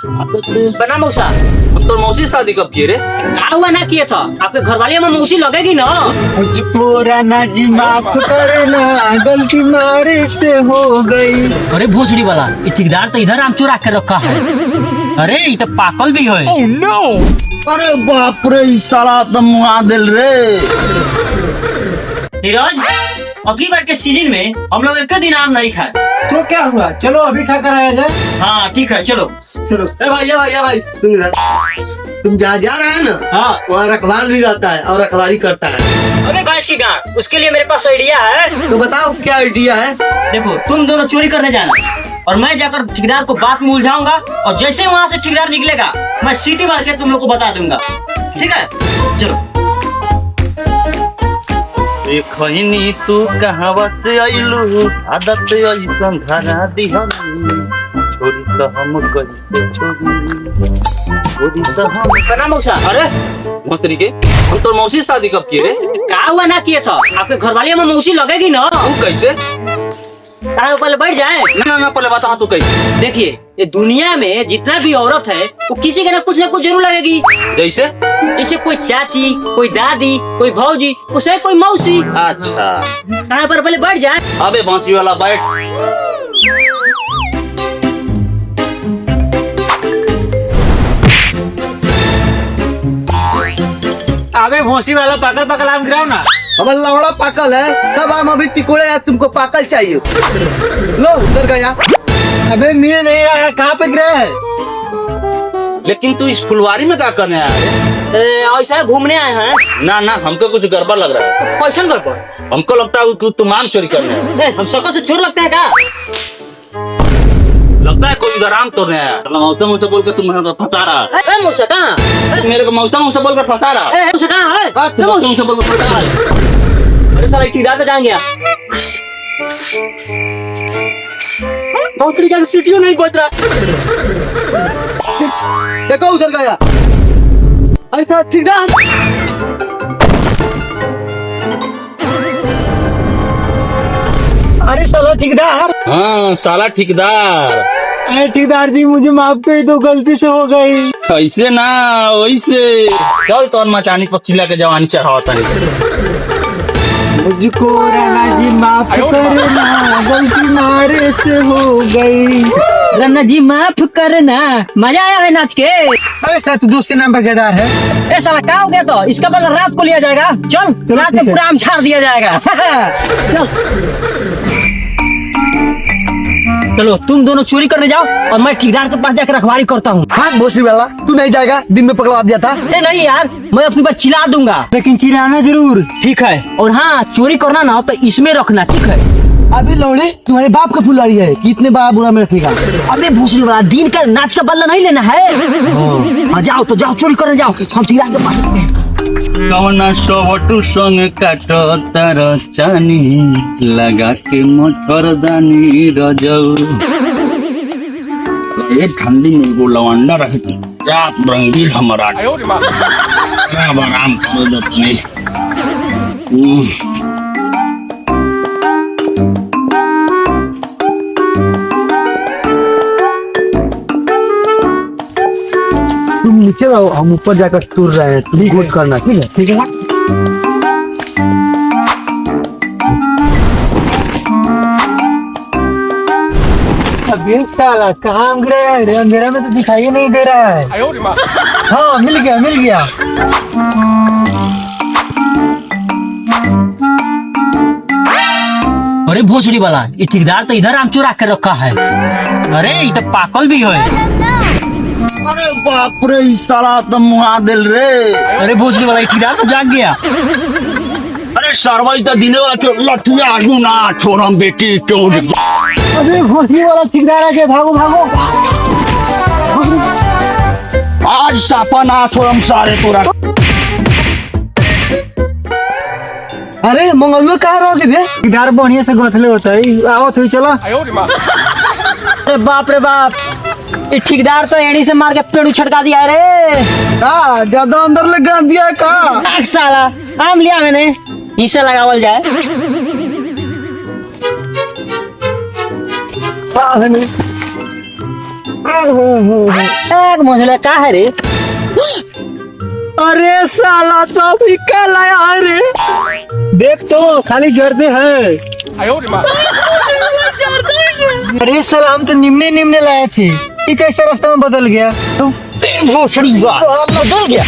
बना मौसा। हम तो मौसी से शादी कब किए रे? क्या हुआ ना किए था? आपके घरवाली में मौसी लगेगी ना। पुराना जी माफ करना, गलती मारे से हो गई। अरे भोसड़ी वाला, ये ठेकेदार तो इधर आम चुरा के रखा है। अरे ये तो पाकल भी है। Oh, no! अरे बाप रे, इस साला तो मुआ दिल रे। नीरज, अगली बार के सीजन में हम लोग एक दिन आम नहीं खाए। तो क्या हुआ, चलो अभी खा कर आया जाए। हाँ ठीक है, चलो। चलो। ए भाई तुम जहाँ जा रहे हैं ना, हाँ। वहाँ रखवाल भी रहता है और रखवाली करता है। अबे भैंस की गांड, उसके लिए मेरे पास आइडिया है। तो बताओ क्या आइडिया है? देखो, तुम दोनों चोरी करने जाना और मैं जाकर ठेकेदार को बात में उलझाऊंगा, और जैसे वहाँ से ठेकेदार निकलेगा मैं सीटी मार के तुम लोग को बता दूंगा। ठीक है, चलो। देखनी तू कहाँ से आइलू, आदत ऐसा धरा दिहन, छोरी तो हम कैसे छोरी तो हम। बना मौसा। अरे मौसी के हम तो मौसी से शादी कब किए रे? क्या हुआ ना किए था? आपके घरवाली में मौसी लगेगी ना। तू कैसे? पहले बैठ जाए। ना पहले बता तू कैसे? देखिए, ये दुनिया में जितना भी औरत है वो किसी के ना कुछ जरूर लगेगी। जैसे? जैसे कोई चाची, कोई दादी, कोई भौजी, उसे कोई मौसी। अच्छा, कहाँ पर पहले बैठ जाए। अबे बांसी वाला बैठ। अबे भोसड़ी वाला पाकल पाकल आम गिराओ ना। हमारा लवड़ा पाकल है, तब हम अभी टिकोड़े हैं, तुमको पाकल चाहिए। लो उधर गया। अबे मिल नहीं रहा है, कहाँ पे गिरा है? लेकिन तू इस फुलवारी में क्या करने आया रे? ऐसा घूमने आए हैं। ना हमको कुछ गड़बड़ लग रहा है। कैसे गड़बड़? हमको लगता है कि तुम आम चोरी करने आए। हम सकल से चोर लगते हैं क्या? लगता है कोई इधर आम तोड़ने आया। मौसा बोल के तुम फंसा रहा है। मौसा कहाँ? मेरे को मौसा बोल कर फंसा रहा है। मौसा कहाँ है? मौसा बोल कर फंसा रहा है। अरे साला ठेकेदार पे जान गया। भोसड़ी का सीटियो नहीं बज रहा। देखो उधर गया। ऐसा ठेकेदार। अरे साला ठेकेदार। हाँ साला ठेकेदार। अरे ठेकेदार जी मुझे माफ कर दो, गलती से हो गई। ऐसे ना वैसे चल तो मचानी पक्षी लेके जवानी चढ़ाता है। मुझको राणा जी माफ करना, गलती मारे से हो गई। रन्ना जी माफ करना। मजा आया है नाच के? अरे सर, तू दोस्त के नाम पर केदार है। ए साला क्या हो गया? तो इसका बदला रात को लिया जाएगा। चल रात में पूरा आम छाड़ दिया जाएगा। चल चलो, तुम दोनों चोरी करने जाओ और मैं ठेकेदार के पास जाकर रखवाली करता हूँ। हाँ भोसड़ी वाला, तू नहीं जाएगा? दिन में पकड़वा दिया था। नहीं यार, मैं अपनी बार चिल्ला दूंगा। लेकिन चिल्लाना जरूर। ठीक है। और हाँ, चोरी करना ना तो इसमें रखना। ठीक है? अभी लौड़े, तुम्हारे बाप का फुलवारी है, कितने बड़ा बुरा में रखेगा। अबे भूसड़ी वाला, दिन का नाच का बदला नहीं लेना है। जाओ तो जाओ, चोरी करने जाओ। हम ठेकेदार के पास कवना सबटू संग काटो तार चानी, लगा के मच्छरदानी रजऊ। ये ठंडी में वो लवंडा रहे क्या रंगील हमारा। क्या आराम करो दतनी। तुम नीचे रहो, हम ऊपर जाकर तुर रहे हैं। तुम गोद करना, ठीक है? ठीक है। अबे साला कहाँ गिरा है? अंधेरा में तो दिखाई नहीं दे रहा है। हाँ मिल गया। अरे भोसड़ी वाला, ये ठेकेदार तो इधर आम चुरा के रखा है। अरे ये तो पाकल भी है। अरे बाप रे, इस साला तो मुआ दिल रे। अरे भोसड़ी वाला, ये ठेकेदार तो जाग गया। अरे सरवाई तो दिने वाला लठुआ आगू ना छोड़म बेटी क्यों? अबे भोसड़ी वाला ठेकेदार आ गया, भागो। आज सापा ना छोड़म सारे तोरा। अरे मंगलुआ कहाँ रहोगे बे? ठेकेदार बढ़िया से गथले होता है। आओ थोड़ी चला। अरे बाप रे बाप, ये ठेकेदार तो एड़ी से मार के पेड़ छटका दिया रे। का ज्यादा अंदर लगा दिया का? साला आम लिया मैंने, इसे लगावल जाए। एक मुझे का है रे? अरे साला तो अभी क्या लाया है रे? देख तो खाली जर्दे है। अरे साला हम तो निम्ने निम्ने लाए थे, ये कैसे रास्ता में बदल गया? बदल गया।